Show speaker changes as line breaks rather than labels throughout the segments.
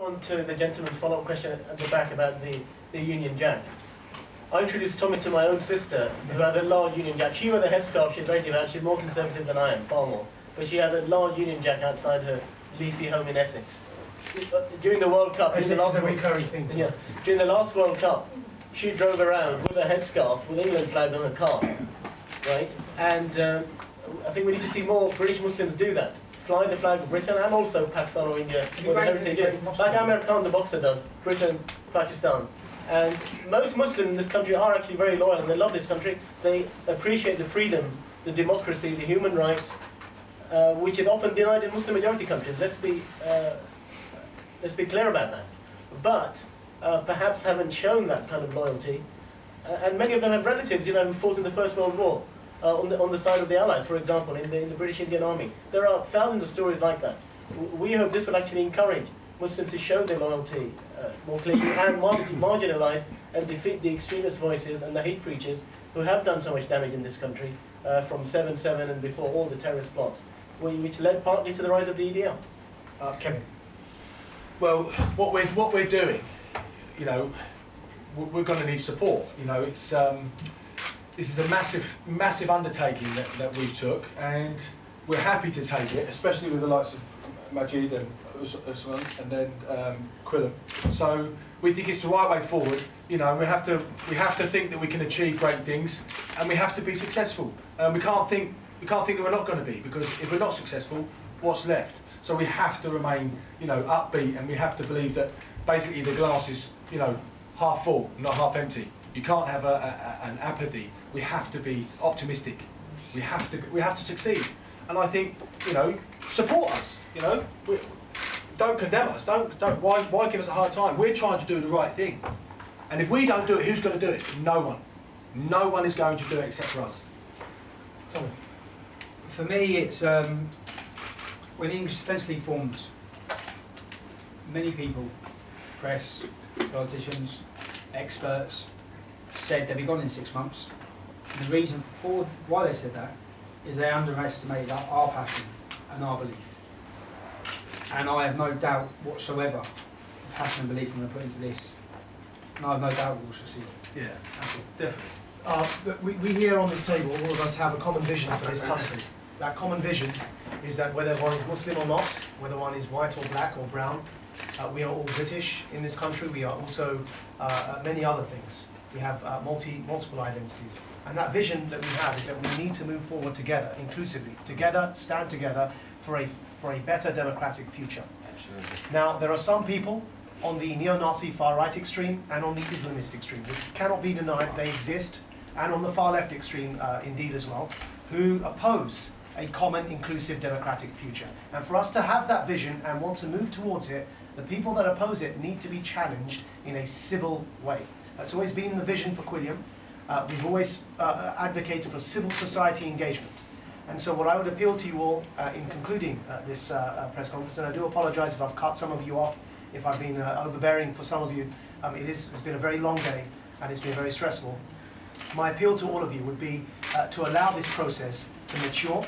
On to the gentleman's follow-up question at the back about the Union Jack. I introduced Tommy to my own sister, who had a large Union Jack. She wore the headscarf, she's very devout, she's more conservative than I am, far more. But she had a large Union Jack outside her leafy home in Essex. During the World Cup,
during the
last World Cup, she drove around with a headscarf with England flag on her car, right? And I think we need to see more British Muslims do that. Fly the flag of Britain and also Pakistan or India, or the heritage is. Like Amir Khan, the boxer, does. Britain, Pakistan. And most Muslims in this country are actually very loyal and they love this country. They appreciate the freedom, the democracy, the human rights, which is often denied in Muslim majority countries. Let's be clear about that. But perhaps haven't shown that kind of loyalty. And many of them have relatives, you know, who fought in the First World War on the side of the Allies, for example, in the British Indian Army. There are thousands of stories like that. We hope this will actually encourage Muslims to show their loyalty more clearly and marginalise and defeat the extremist voices and the hate preachers who have done so much damage in this country from 7/7 and before all the terrorist plots, which led partly to the rise of the EDL.
Kevin.
Well, what we're doing, you know, we're going to need support. You know, it's this is a massive undertaking that we took, and we're happy to take it, especially with the likes of Majid and Usman and then Quilliam. So we think it's the right way forward. You know, we have to think that we can achieve great things, and we have to be successful. We can't think that we're not going to be, because if we're not successful, what's left? So we have to remain, you know, upbeat, and we have to believe that basically the glass is, you know, half full, not half empty. You can't have an apathy. We have to be optimistic. We have to succeed. And I think, you know, support us. You know, don't condemn us. Why give us a hard time? We're trying to do the right thing. And if we don't do it, who's going to do it? No one. No one is going to do it except for us.
Tommy.
For me, it's when the English Defence League formed, many people, press, politicians, experts, said they'd be gone in 6 months. And the reason for why they said that is they underestimated our passion and our belief. And I have no doubt whatsoever the passion and belief I'm going to put into this. And I have no doubt we'll succeed.
Yeah, definitely.
We here on this table, all of us have a common vision for this country. That common vision is that whether one is Muslim or not, whether one is white or black or brown, we are all British in this country. We are also many other things. We have multiple identities. And that vision that we have is that we need to move forward together, inclusively, together, stand together for a better democratic future.
Absolutely.
Now, there are some people on the neo-Nazi far-right extreme and on the Islamist extreme, which cannot be denied, they exist, and on the far-left extreme indeed as well, who oppose a common, inclusive, democratic future. And for us to have that vision and want to move towards it, the people that oppose it need to be challenged in a civil way. That's always been the vision for Quilliam. We've always advocated for civil society engagement. And so what I would appeal to you all in concluding this press conference, and I do apologise if I've cut some of you off, if I've been overbearing for some of you. It's been a very long day and it's been very stressful. My appeal to all of you would be to allow this process to mature,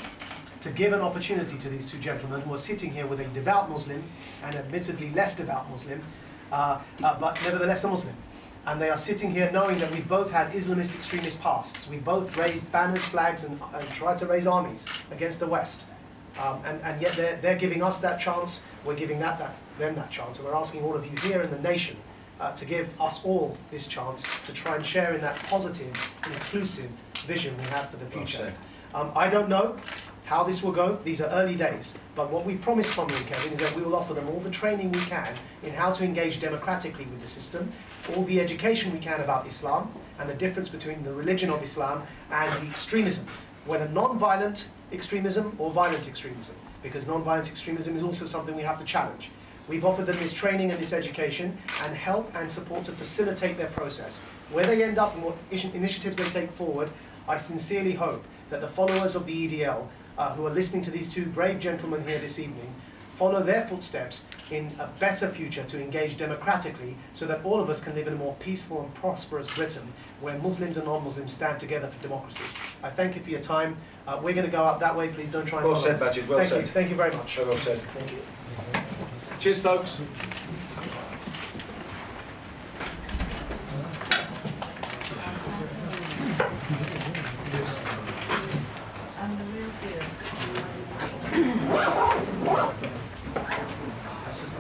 to give an opportunity to these two gentlemen who are sitting here with a devout Muslim and admittedly less devout Muslim, but nevertheless a Muslim. And they are sitting here knowing that we've both had Islamist extremist pasts. We've both raised banners, flags, and tried to raise armies against the West. And yet they're giving us that chance, we're giving them that chance. And we're asking all of you here in the nation to give us all this chance to try and share in that positive, inclusive vision we have for the future. I don't know how this will go. These are early days. But what we promised Tommy and Kevin is that we will offer them all the training we can in how to engage democratically with the system, all the education we can about Islam and the difference between the religion of Islam and the extremism, whether non-violent extremism or violent extremism, because non-violent extremism is also something we have to challenge. We've offered them this training and this education and help and support to facilitate their process. Where they end up and what initiatives they take forward, I sincerely hope that the followers of the EDL who are listening to these two brave gentlemen here this evening follow their footsteps in a better future to engage democratically so that all of us can live in a more peaceful and prosperous Britain where Muslims and non-Muslims stand together for democracy. I thank you for your time. We're going to go out that way. Please don't try and
Well said, Majid. Well said.
Thank you very much.
Well said.
Thank you.
Cheers, folks.
That's just-